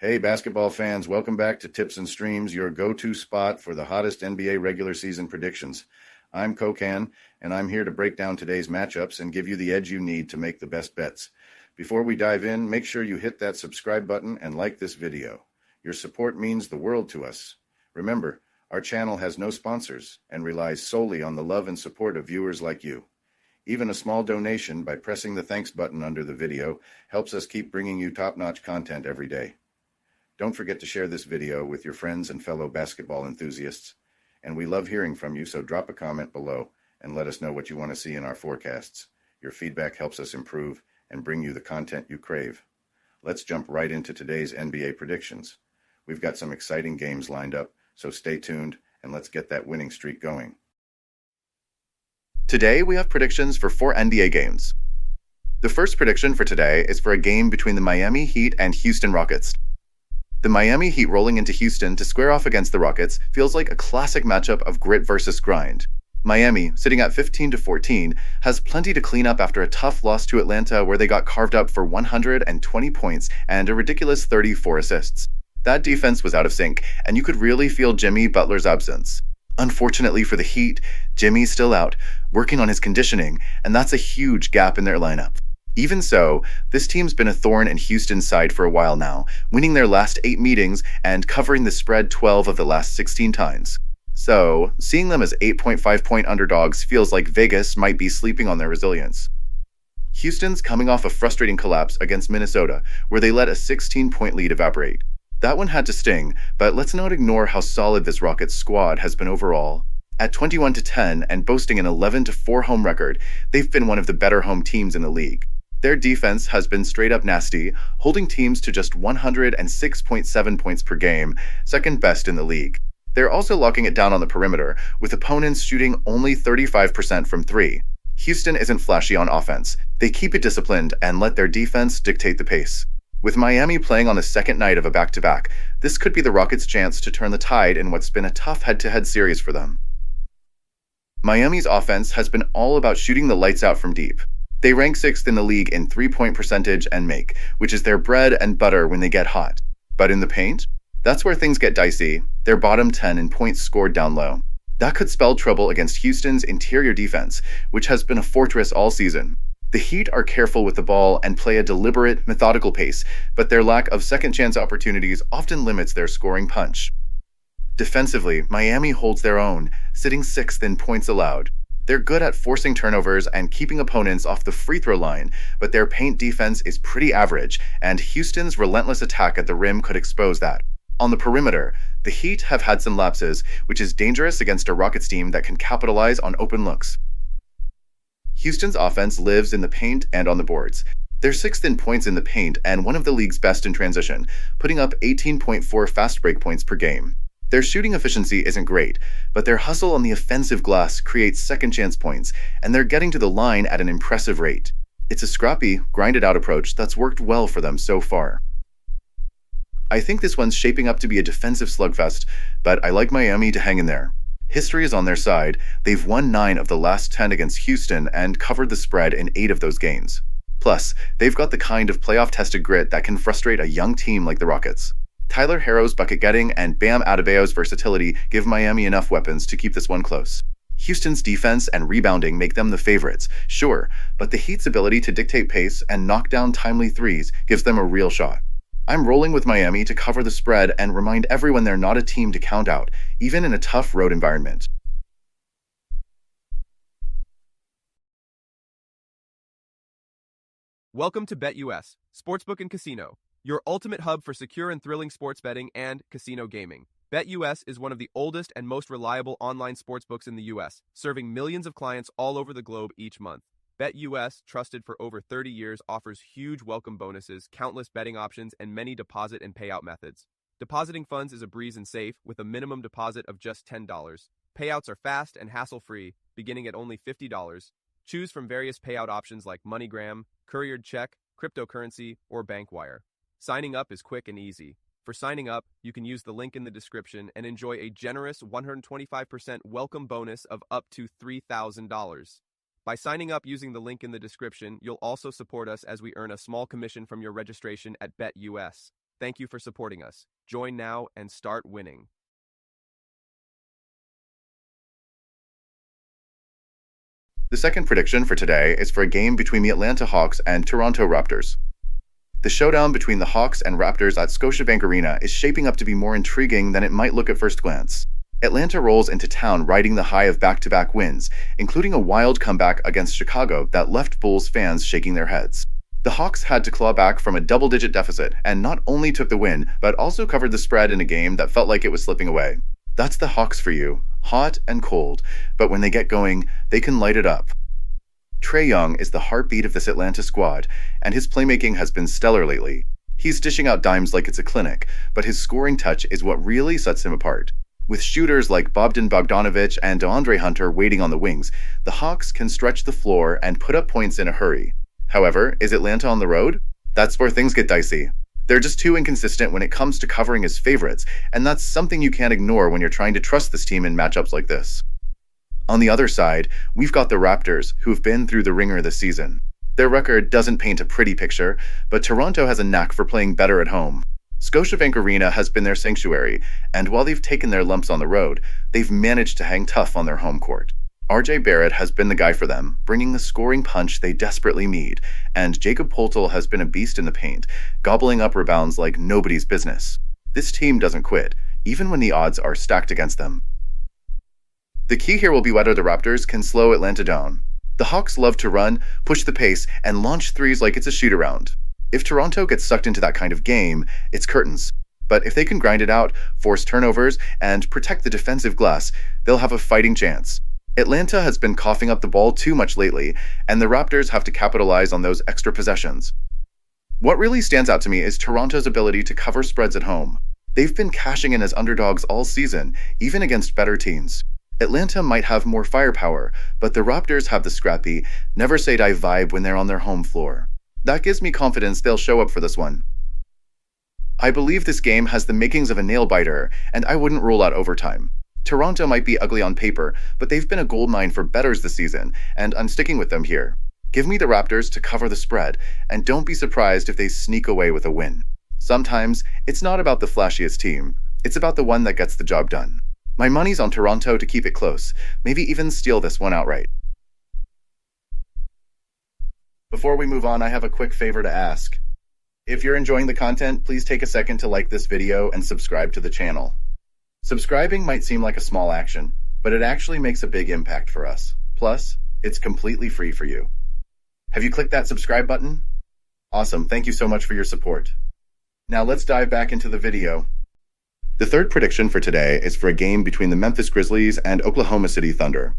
Hey, basketball fans, welcome back to Tips and Streams, your go-to spot for the hottest NBA regular season predictions. I'm Kokan, and I'm here to break down today's matchups and give you the edge you need to make the best bets. Before we dive in, make sure you hit that subscribe button and like this video. Your support means the world to us. Remember, our channel has no sponsors and relies solely on the love and support of viewers like you. Even a small donation by pressing the thanks button under the video helps us keep bringing you top-notch content every day. Don't forget to share this video with your friends and fellow basketball enthusiasts. And we love hearing from you, so drop a comment below and let us know what you want to see in our forecasts. Your feedback helps us improve and bring you the content you crave. Let's jump right into today's NBA predictions. We've got some exciting games lined up, so stay tuned and let's get that winning streak going. Today we have predictions for 4 NBA games. The first prediction for today is for a game between the Miami Heat and Houston Rockets. The Miami Heat rolling into Houston to square off against the Rockets feels like a classic matchup of grit versus grind. Miami, sitting at 15-14, has plenty to clean up after a tough loss to Atlanta where they got carved up for 120 points and a ridiculous 34 assists. That defense was out of sync, and you could really feel Jimmy Butler's absence. Unfortunately for the Heat, Jimmy's still out, working on his conditioning, and that's a huge gap in their lineup. Even so, this team's been a thorn in Houston's side for a while now, winning their last 8 meetings and covering the spread 12 of the last 16 times. So, seeing them as 8.5-point underdogs feels like Vegas might be sleeping on their resilience. Houston's coming off a frustrating collapse against Minnesota, where they let a 16-point lead evaporate. That one had to sting, but let's not ignore how solid this Rockets squad has been overall. At 21-10 and boasting an 11-4 home record, they've been one of the better home teams in the league. Their defense has been straight up nasty, holding teams to just 106.7 points per game, second best in the league. They're also locking it down on the perimeter, with opponents shooting only 35% from 3. Houston isn't flashy on offense. They keep it disciplined and let their defense dictate the pace. With Miami playing on the second night of a back-to-back, this could be the Rockets' chance to turn the tide in what's been a tough head-to-head series for them. Miami's offense has been all about shooting the lights out from deep. They rank 6th in the league in 3-point percentage and make, which is their bread and butter when they get hot. But in the paint? That's where things get dicey. They're bottom 10 in points scored down low. That could spell trouble against Houston's interior defense, which has been a fortress all season. The Heat are careful with the ball and play a deliberate, methodical pace, but their lack of second-chance opportunities often limits their scoring punch. Defensively, Miami holds their own, sitting 6th in points allowed. They're good at forcing turnovers and keeping opponents off the free throw line, but their paint defense is pretty average, and Houston's relentless attack at the rim could expose that. On the perimeter, the Heat have had some lapses, which is dangerous against a Rockets team that can capitalize on open looks. Houston's offense lives in the paint and on the boards. They're 6th in points in the paint and one of the league's best in transition, putting up 18.4 fast break points per game. Their shooting efficiency isn't great, but their hustle on the offensive glass creates second-chance points, and they're getting to the line at an impressive rate. It's a scrappy, grinded-out approach that's worked well for them so far. I think this one's shaping up to be a defensive slugfest, but I like Miami to hang in there. History is on their side. They've won 9 of the last 10 against Houston and covered the spread in 8 of those games. Plus, they've got the kind of playoff-tested grit that can frustrate a young team like the Rockets. Tyler Herro's bucket-getting and Bam Adebayo's versatility give Miami enough weapons to keep this one close. Houston's defense and rebounding make them the favorites, sure, but the Heat's ability to dictate pace and knock down timely threes gives them a real shot. I'm rolling with Miami to cover the spread and remind everyone they're not a team to count out, even in a tough road environment. Welcome to BetUS, Sportsbook and Casino, your ultimate hub for secure and thrilling sports betting and casino gaming. BetUS is one of the oldest and most reliable online sportsbooks in the U.S., serving millions of clients all over the globe each month. BetUS, trusted for over 30 years, offers huge welcome bonuses, countless betting options, and many deposit and payout methods. Depositing funds is a breeze and safe, with a minimum deposit of just $10. Payouts are fast and hassle-free, beginning at only $50. Choose from various payout options like MoneyGram, couriered check, cryptocurrency, or bank wire. Signing up is quick and easy. For signing up, you can use the link in the description and enjoy a generous 125% welcome bonus of up to $3,000. By signing up using the link in the description, you'll also support us as we earn a small commission from your registration at BetUS. Thank you for supporting us. Join now and start winning. The second prediction for today is for a game between the Atlanta Hawks and Toronto Raptors. The showdown between the Hawks and Raptors at Scotiabank Arena is shaping up to be more intriguing than it might look at first glance. Atlanta rolls into town riding the high of back-to-back wins, including a wild comeback against Chicago that left Bulls fans shaking their heads. The Hawks had to claw back from a double-digit deficit and not only took the win, but also covered the spread in a game that felt like it was slipping away. That's the Hawks for you, hot and cold, but when they get going, they can light it up. Trae Young is the heartbeat of this Atlanta squad, and his playmaking has been stellar lately. He's dishing out dimes like it's a clinic, but his scoring touch is what really sets him apart. With shooters like Bogdan Bogdanovic and DeAndre Hunter waiting on the wings, the Hawks can stretch the floor and put up points in a hurry. However, is Atlanta on the road? That's where things get dicey. They're just too inconsistent when it comes to covering his favorites, and that's something you can't ignore when you're trying to trust this team in matchups like this. On the other side, we've got the Raptors, who've been through the ringer this season. Their record doesn't paint a pretty picture, but Toronto has a knack for playing better at home. Scotiabank Arena has been their sanctuary, and while they've taken their lumps on the road, they've managed to hang tough on their home court. RJ Barrett has been the guy for them, bringing the scoring punch they desperately need, and Jakob Poeltl has been a beast in the paint, gobbling up rebounds like nobody's business. This team doesn't quit, even when the odds are stacked against them. The key here will be whether the Raptors can slow Atlanta down. The Hawks love to run, push the pace, and launch threes like it's a shoot-around. If Toronto gets sucked into that kind of game, it's curtains. But if they can grind it out, force turnovers, and protect the defensive glass, they'll have a fighting chance. Atlanta has been coughing up the ball too much lately, and the Raptors have to capitalize on those extra possessions. What really stands out to me is Toronto's ability to cover spreads at home. They've been cashing in as underdogs all season, even against better teams. Atlanta might have more firepower, but the Raptors have the scrappy, never-say-die vibe when they're on their home floor. That gives me confidence they'll show up for this one. I believe this game has the makings of a nail-biter, and I wouldn't rule out overtime. Toronto might be ugly on paper, but they've been a goldmine for bettors this season, and I'm sticking with them here. Give me the Raptors to cover the spread, and don't be surprised if they sneak away with a win. Sometimes, it's not about the flashiest team, it's about the one that gets the job done. My money's on Toronto to keep it close, maybe even steal this one outright. Before we move on, I have a quick favor to ask. If you're enjoying the content, please take a second to like this video and subscribe to the channel. Subscribing might seem like a small action, but it actually makes a big impact for us. Plus, it's completely free for you. Have you clicked that subscribe button? Awesome, thank you so much for your support. Now let's dive back into the video. The third prediction for today is for a game between the Memphis Grizzlies and Oklahoma City Thunder.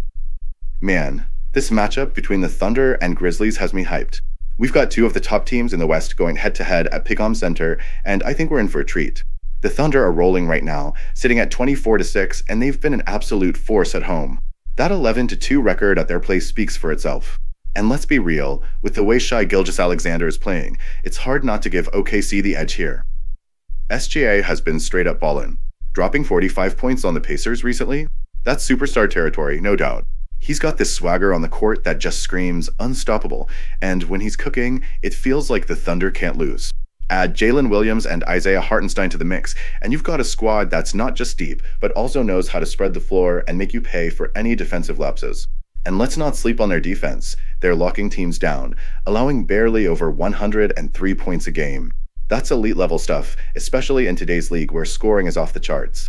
Man, this matchup between the Thunder and Grizzlies has me hyped. We've got two of the top teams in the West going head-to-head at pickdawgz Center, and I think we're in for a treat. The Thunder are rolling right now, sitting at 24-6, and they've been an absolute force at home. That 11-2 record at their place speaks for itself. And let's be real, with the way Shai Gilgeous-Alexander is playing, it's hard not to give OKC the edge here. SGA has been straight up ballin', dropping 45 points on the Pacers recently. That's superstar territory, no doubt. He's got this swagger on the court that just screams unstoppable, and when he's cooking, it feels like the Thunder can't lose. Add Jalen Williams and Isaiah Hartenstein to the mix, and you've got a squad that's not just deep, but also knows how to spread the floor and make you pay for any defensive lapses. And let's not sleep on their defense. They're locking teams down, allowing barely over 103 points a game. That's elite level stuff, especially in today's league where scoring is off the charts.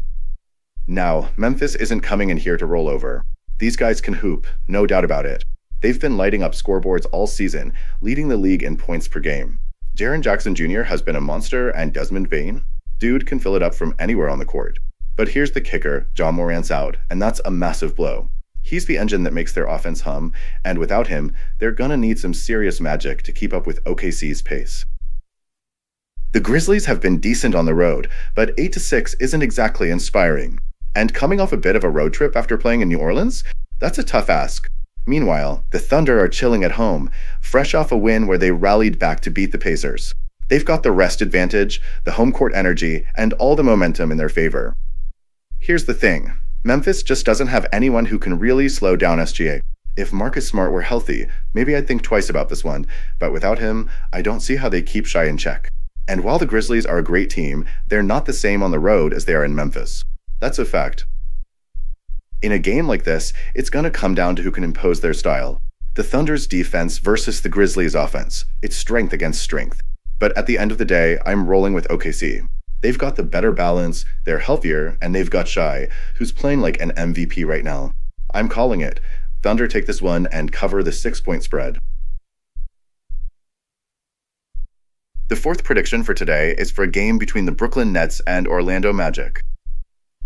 Now, Memphis isn't coming in here to roll over. These guys can hoop, no doubt about it. They've been lighting up scoreboards all season, leading the league in points per game. Jaren Jackson Jr. has been a monster, and Desmond Bane? Dude can fill it up from anywhere on the court. But here's the kicker, Ja Morant's out, and that's a massive blow. He's the engine that makes their offense hum, and without him, they're gonna need some serious magic to keep up with OKC's pace. The Grizzlies have been decent on the road, but 8-6 isn't exactly inspiring. And coming off a bit of a road trip after playing in New Orleans? That's a tough ask. Meanwhile, the Thunder are chilling at home, fresh off a win where they rallied back to beat the Pacers. They've got the rest advantage, the home court energy, and all the momentum in their favor. Here's the thing. Memphis just doesn't have anyone who can really slow down SGA. If Marcus Smart were healthy, maybe I'd think twice about this one, but without him, I don't see how they keep Shai in check. And while the Grizzlies are a great team, they're not the same on the road as they are in Memphis. That's a fact. In a game like this, it's going to come down to who can impose their style. The Thunder's defense versus the Grizzlies' offense. It's strength against strength. But at the end of the day, I'm rolling with OKC. They've got the better balance, they're healthier, and they've got Shai, who's playing like an MVP right now. I'm calling it. Thunder take this one and cover the 6-point spread. The fourth prediction for today is for a game between the Brooklyn Nets and Orlando Magic.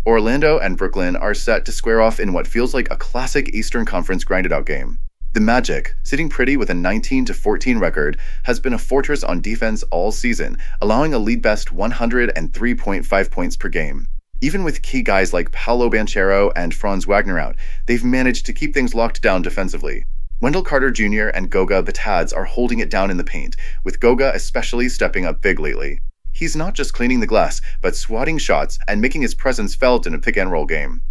Orlando and Brooklyn are set to square off in what feels like a classic Eastern Conference grinded-out game. The Magic, sitting pretty with a 19-14 record, has been a fortress on defense all season, allowing a league-best 103.5 points per game. Even with key guys like Paolo Banchero and Franz Wagner out, they've managed to keep things locked down defensively. Wendell Carter Jr. and Goga Bitadze are holding it down in the paint, with Goga especially stepping up big lately. He's not just cleaning the glass, but swatting shots and making his presence felt in a pick-and-roll game.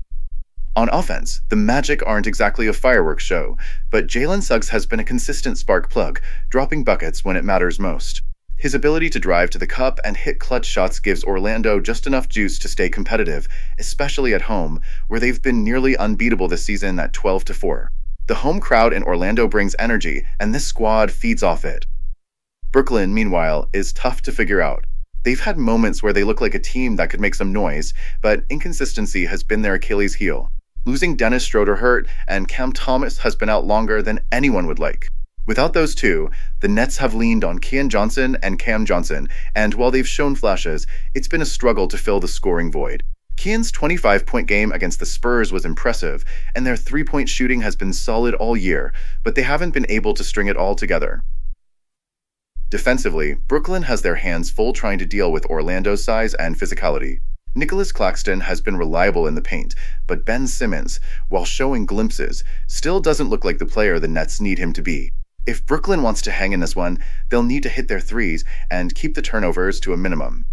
On offense, the Magic aren't exactly a fireworks show, but Jalen Suggs has been a consistent spark plug, dropping buckets when it matters most. His ability to drive to the cup and hit clutch shots gives Orlando just enough juice to stay competitive, especially at home, where they've been nearly unbeatable this season at 12-4. The home crowd in Orlando brings energy, and this squad feeds off it. Brooklyn, meanwhile, is tough to figure out. They've had moments where they look like a team that could make some noise, but inconsistency has been their Achilles heel. Losing Dennis Schroeder hurt, and Cam Thomas has been out longer than anyone would like. Without those two, the Nets have leaned on Keon Johnson and Cam Johnson, and while they've shown flashes, it's been a struggle to fill the scoring void. Keon's 25-point game against the Spurs was impressive, and their three-point shooting has been solid all year, but they haven't been able to string it all together. Defensively, Brooklyn has their hands full trying to deal with Orlando's size and physicality. Nicholas Claxton has been reliable in the paint, but Ben Simmons, while showing glimpses, still doesn't look like the player the Nets need him to be. If Brooklyn wants to hang in this one, they'll need to hit their threes and keep the turnovers to a minimum.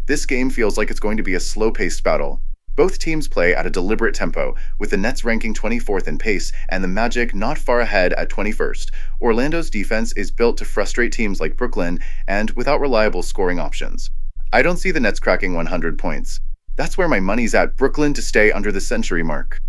This game feels like it's going to be a slow-paced battle. Both teams play at a deliberate tempo, with the Nets ranking 24th in pace and the Magic not far ahead at 21st. Orlando's defense is built to frustrate teams like Brooklyn and without reliable scoring options. I don't see the Nets cracking 100 points. That's where my money's at Brooklyn to stay under the century mark.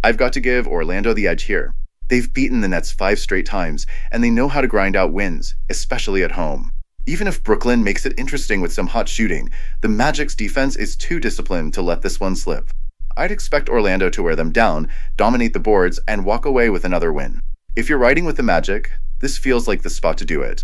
I've got to give Orlando the edge here. They've beaten the Nets 5 straight times, and they know how to grind out wins, especially at home. Even if Brooklyn makes it interesting with some hot shooting, the Magic's defense is too disciplined to let this one slip. I'd expect Orlando to wear them down, dominate the boards, and walk away with another win. If you're riding with the Magic, this feels like the spot to do it.